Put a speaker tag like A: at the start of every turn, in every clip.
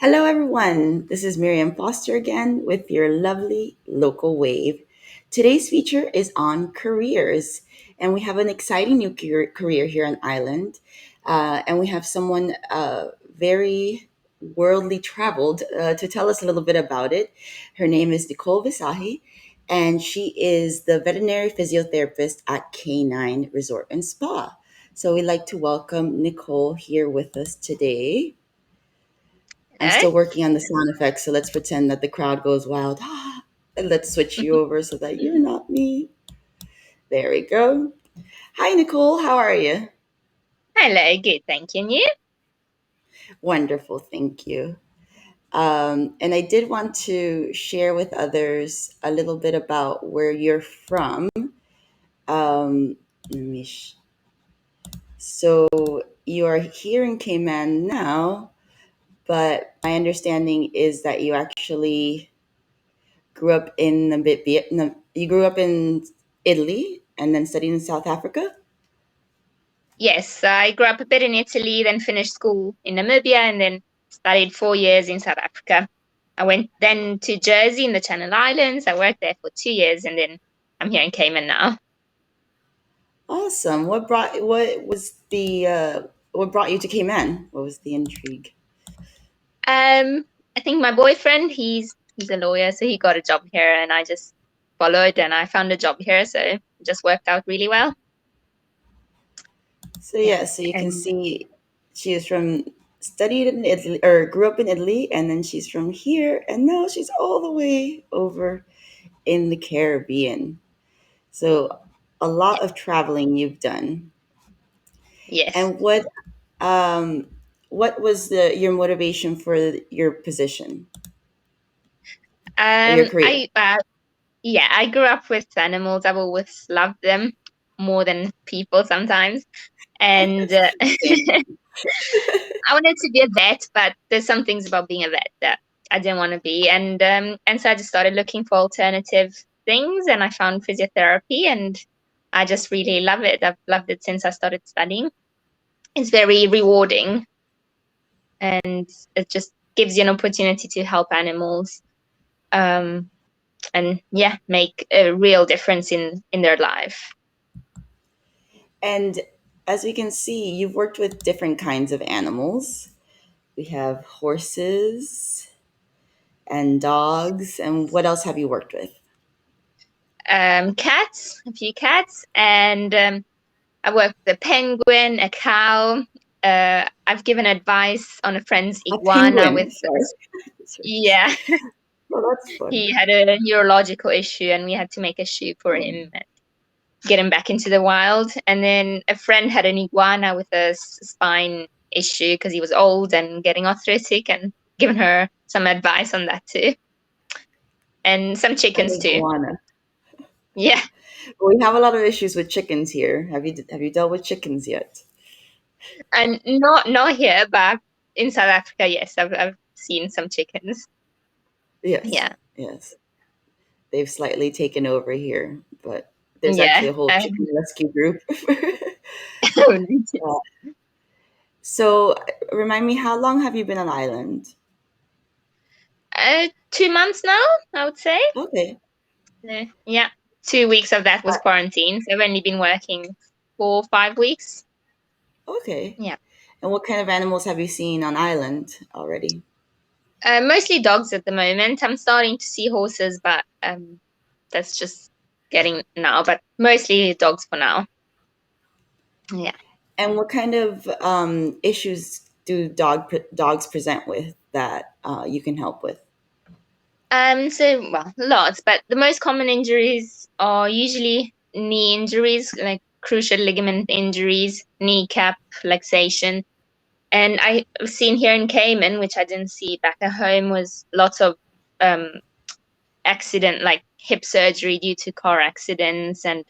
A: Hello, everyone. This is Miriam Foster again with your lovely local wave. Today's feature is on careers, and we have an exciting new career here on Island. And we have someone very worldly traveled to tell us a little bit about it. Her name is Nicole Visagie, and she is the veterinary physiotherapist at Canine Resort and Spa. So we'd like to welcome Nicole here with us today. I'm
B: Hello.
A: still working on the sound effects, so let's pretend that the crowd goes wild. And let's switch you over so that you're not me. There we go. Hi, Nicole. How are you?
B: Hello, good, thank you. And you?
A: Wonderful. Thank you. And I did want to share with others a little bit about where you're from. Um, let me so you are here in Cayman now, but my understanding is that you actually grew up in Namibia. No, you grew up in Italy and then studied in South Africa.
B: Yes, I grew up a bit in Italy, then finished school in Namibia, and then studied 4 years in South Africa. I went then to Jersey in the Channel Islands. I worked there for 2 years, and then I'm here in Cayman now.
A: Awesome. What brought you to Cayman? What was the intrigue?
B: I think my boyfriend, he's a lawyer, so he got a job here, and I just followed, and I found a job here, so it just worked out really well.
A: So
B: Yeah,
A: yeah, so you can
B: and
A: see she is from studied in Italy or grew up in Italy, and then she's from here, and now she's all the way over in the Caribbean. So a lot of traveling you've done.
B: yes.
A: And um what was the your motivation for your position or your career?
B: I Yeah, I grew up with animals. I've always loved them more than people sometimes. And
A: Same.
B: I wanted to be a vet, but there's some things about being a vet that I didn't want to be. And so I just started looking for alternative things, and I found physiotherapy, and I just really love it. I've loved it since I started studying. It's very rewarding, and it just gives you an opportunity to help animals. Um, and yeah, make a real difference in their life.
A: And as we can see, you've worked with different kinds of animals. We have horses and dogs. And what else have you worked with?
B: Cats, a few cats, and I worked with a penguin, a cow. I've given advice on a friend's
A: A
B: iguana
A: penguin.
B: with,
A: Sorry. Sorry.
B: yeah,
A: Well, that's fun.
B: he had a neurological issue and we had to make a shoe for
A: Oh,
B: him and get him back into the wild. And then a friend had an iguana with a spine issue because he was old and getting arthritic, and given her some advice on that too. And some
A: an
B: chickens too.
A: iguana.
B: Yeah.
A: We have a lot of issues with chickens here. Have you dealt with chickens yet?
B: And not here, but in South Africa, yes, I've seen some chickens.
A: Yes.
B: Yeah,
A: Yes. They've slightly taken over here, but there's actually
B: yeah.
A: a whole chicken rescue group. Uh, so, remind me, how long have you been on island?
B: 2 months now, I would say.
A: Okay.
B: Yeah, 2 weeks of that was quarantine, so I've only been working for 5 weeks.
A: Okay.
B: Yeah,
A: And what kind of animals have you seen on island already?
B: mostly dogs at the moment. I'm starting to see horses, but that's just getting now. But mostly dogs for now. Yeah.
A: And what kind of issues do dogs present with that you can help with?
B: So, well, lots, but the most common injuries are usually knee injuries, like cruciate ligament injuries, kneecap luxation. And I've seen here in Cayman, which I didn't see back at home, was lots of um, accident, like hip surgery due to car accidents and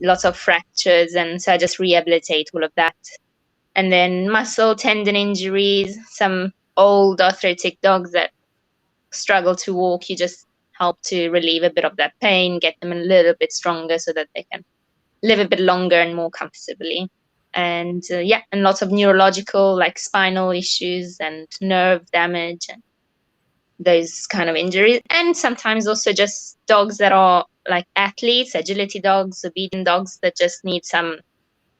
B: lots of fractures. And so I just rehabilitate all of that. And then muscle tendon injuries, some old arthritic dogs that struggle to walk, you just help to relieve a bit of that pain, get them a little bit stronger so that they can live a bit longer and more comfortably. and yeah, and lots of neurological, like spinal issues and nerve damage and those kind of injuries. And sometimes also just dogs that are like athletes, agility dogs, obedient dogs that just need some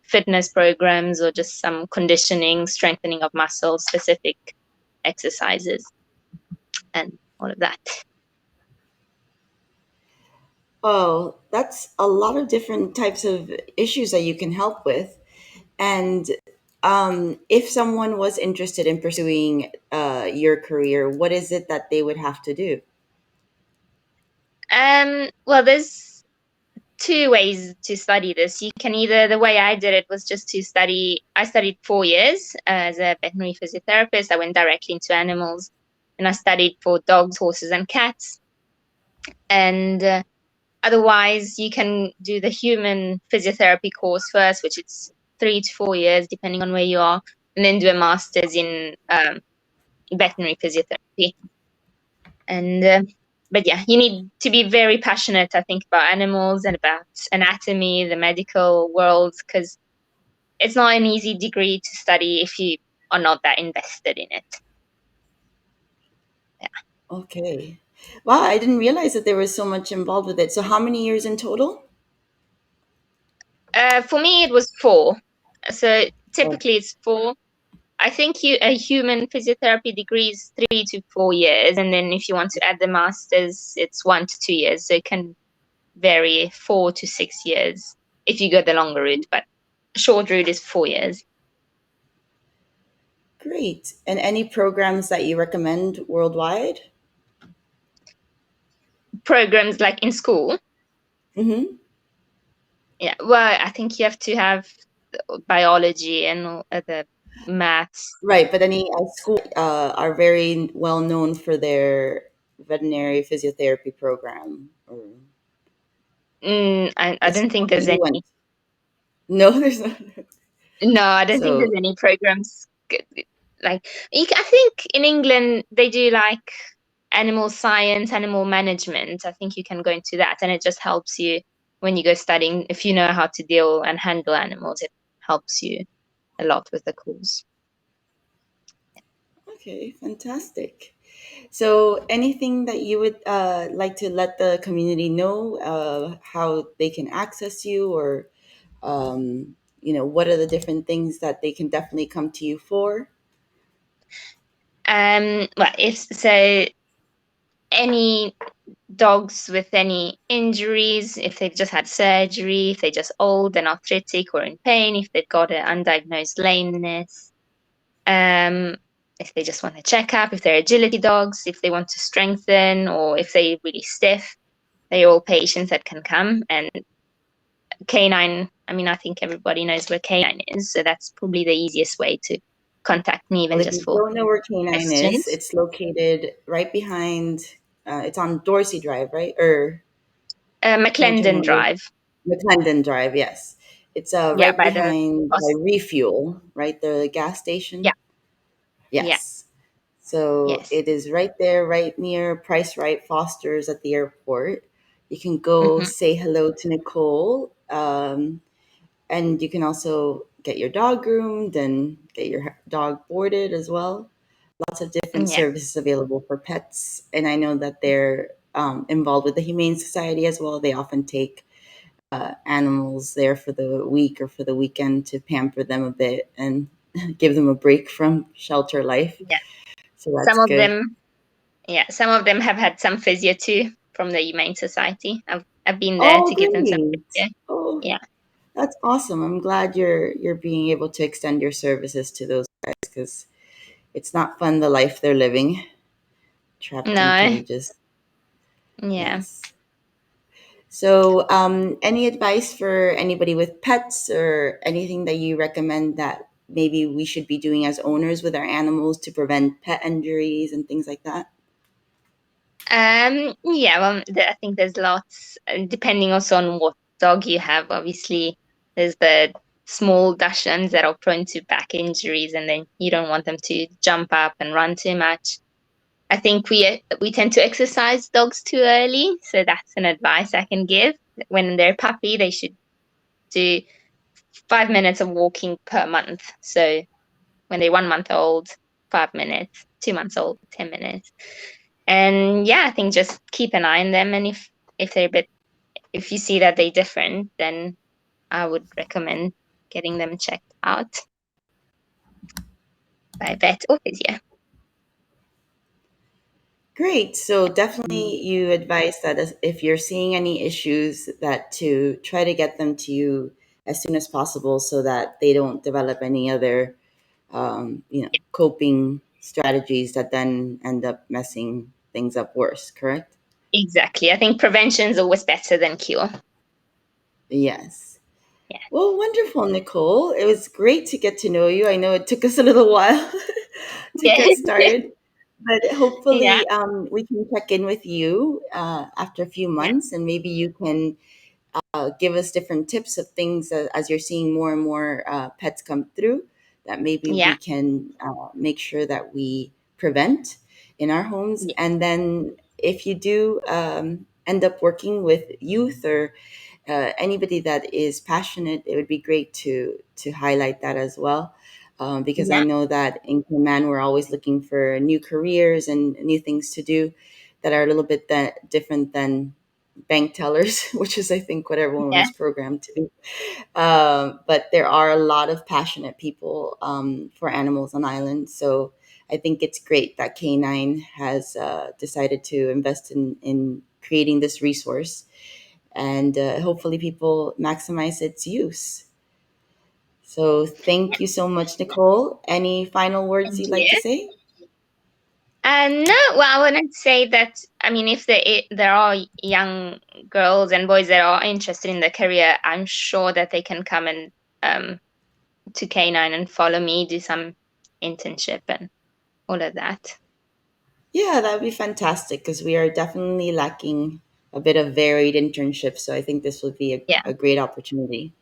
B: fitness programs or just some conditioning, strengthening of muscle specific exercises and all of that.
A: Oh, that's a lot of different types of issues that you can help with. And if someone was interested in pursuing your career, what is it that they would have to do?
B: Well, there's two ways to study this. You can either, the way I did it was just to study, I studied 4 years as a veterinary physiotherapist. I went directly into animals and I studied for dogs, horses, and cats. And otherwise, you can do the human physiotherapy course first, which it's 3 to 4 years, depending on where you are, and then do a master's in veterinary physiotherapy. And but yeah, you need to be very passionate, I think, about animals and about anatomy, the medical world, because it's not an easy degree to study if you are not that invested in it. Yeah.
A: Okay. Wow, I didn't realize that there was so much involved with it. So, how many years in total?
B: For me, it was four. So
A: Oh,
B: typically, it's four. I think a human physiotherapy degree is 3 to 4 years, and then if you want to add the masters, it's 1 to 2 years. So it can vary 4 to 6 years if you go the longer route, but short route is 4 years.
A: great. And any programs that you recommend worldwide?
B: Programs like in school,
A: Mm-hmm.
B: yeah. Well, I think you have to have biology and the maths.
A: Right, but any schools are very well known for their veterinary physiotherapy program. Or
B: I
A: the
B: don't
A: school
B: think
A: that
B: there's
A: you
B: any.
A: went? No, there's not.
B: No, I don't think there's
A: So,
B: any programs like I think in England they do like animal science, animal management. I think you can go into that, and it just helps you when you go studying. If you know how to deal and handle animals, it helps you a lot with the course.
A: okay, fantastic. So, anything that you would like to let the community know, how they can access you, or what are the different things that they can definitely come to you for?
B: Well, if so, any dogs with any injuries, if they've just had surgery, if they're just old and arthritic or in pain, if they've got an undiagnosed lameness, um, if they just want a checkup, if they're agility dogs, if they want to strengthen, or if they're really stiff, they're all patients that can come. And canine, I mean, I think everybody knows where canine is, so that's probably the easiest way to contact me,
A: Well,
B: even
A: if
B: just
A: you
B: for
A: don't know where Canine is,
B: questions.
A: it's located right behind. It's on Dorsey Drive, right? Or am I trying to
B: McClendon
A: remember?
B: Drive,
A: McClendon Drive. Yes, it's
B: yeah,
A: right
B: by the
A: behind by Refuel, right? The gas
B: yeah,
A: station.
B: yeah,
A: Yes. So
B: yes.
A: it is right there, right near Price Right Foster's at the airport. You can go
B: Hmm.
A: say hello to Nicole, and you can also get your dog groomed and get your dog boarded as well. Lots of different
B: Yeah,
A: services available for pets, and I know that they're involved with the Humane Society as well. They often take animals there for the week or for the weekend to pamper them a bit and give them a break from shelter life.
B: yeah.
A: So that's
B: Some of
A: good.
B: them, yeah, some of them have had some physio too from the Humane Society. I've been there
A: Oh,
B: to give them some
A: great!
B: physio.
A: Oh,
B: Yeah,
A: that's awesome. I'm glad you're being able to extend your services to those guys because it's not fun the life they're living, trapped in
B: no,
A: cages.
B: yeah.
A: Yes. So, any advice for anybody with pets or anything that you recommend that maybe we should be doing as owners with our animals to prevent pet injuries and things like that?
B: Yeah, well, I think there's lots, depending also on what dog you have. Obviously, there's the small Dachshunds that are prone to back injuries, and then you don't want them to jump up and run too much. I think we tend to exercise dogs too early, so that's an advice I can give. When they're a puppy, they should do 5 minutes of walking per month. So when they're 1 month old, 5 minutes, 2 months old, 10 minutes. And yeah, I think just keep an eye on them. And if they're a bit, if you see that they're different, then I would recommend getting them checked out by a vet or physio.
A: Great. So definitely you advise that if you're seeing any issues that to try to get them to you as soon as possible so that they don't develop any other coping strategies that then end up messing things up worse, correct?
B: Exactly. I think prevention is always better than cure.
A: Yes.
B: Yeah.
A: Well, wonderful, Nicole. It was great to get to know you. I know it took us a little while to
B: Yeah.
A: get started, but
B: Yeah.
A: hopefully we can check in with you after a few
B: Yeah.
A: months, and maybe you can give us different tips of things as you're seeing more and more pets come through that maybe
B: Yeah.
A: we can make sure that we prevent in our homes.
B: Yeah.
A: And then if you do end up working with youth or anybody that is passionate, it would be great to highlight that as well. Because I
B: Yeah.
A: know that in Cayman, we're always looking for new careers and new things to do that are a little bit different than bank tellers, which is, I think, what everyone
B: Yeah.
A: was programmed to do. But there are a lot of passionate people for animals on island. So I think it's great that K9 has decided to invest in creating this resource, and hopefully people maximize its use. So thank you so much, Nicole. Any final words
B: Thank
A: you'd like to
B: you.
A: say?
B: No, well, I wouldn't say that. I mean, if there are young girls and boys that are interested in the career, I'm sure that they can come and um, to K9 and follow me, do some internship and all of that.
A: Yeah, that would be fantastic because we are definitely lacking a bit of varied internships. So I think this would be
B: Yeah,
A: a great opportunity.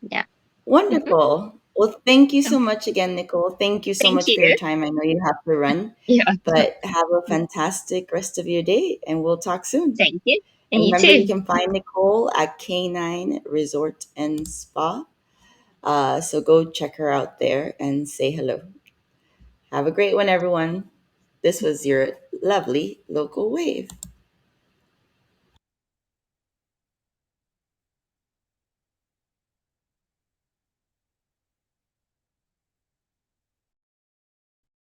B: yeah. Hmm.
A: Wonderful. Well, thank you so much again, Nicole. Thank you so
B: Thank
A: much for your
B: you.
A: time. I know you have to run,
B: Yeah,
A: but have a fantastic rest of your day and we'll talk soon.
B: thank you. And
A: And
B: you
A: remember, you
B: too.
A: can find Nicole at K9 Resort and Spa. So go check her out there and say hello. Have a great one, everyone. This was your lovely local wave.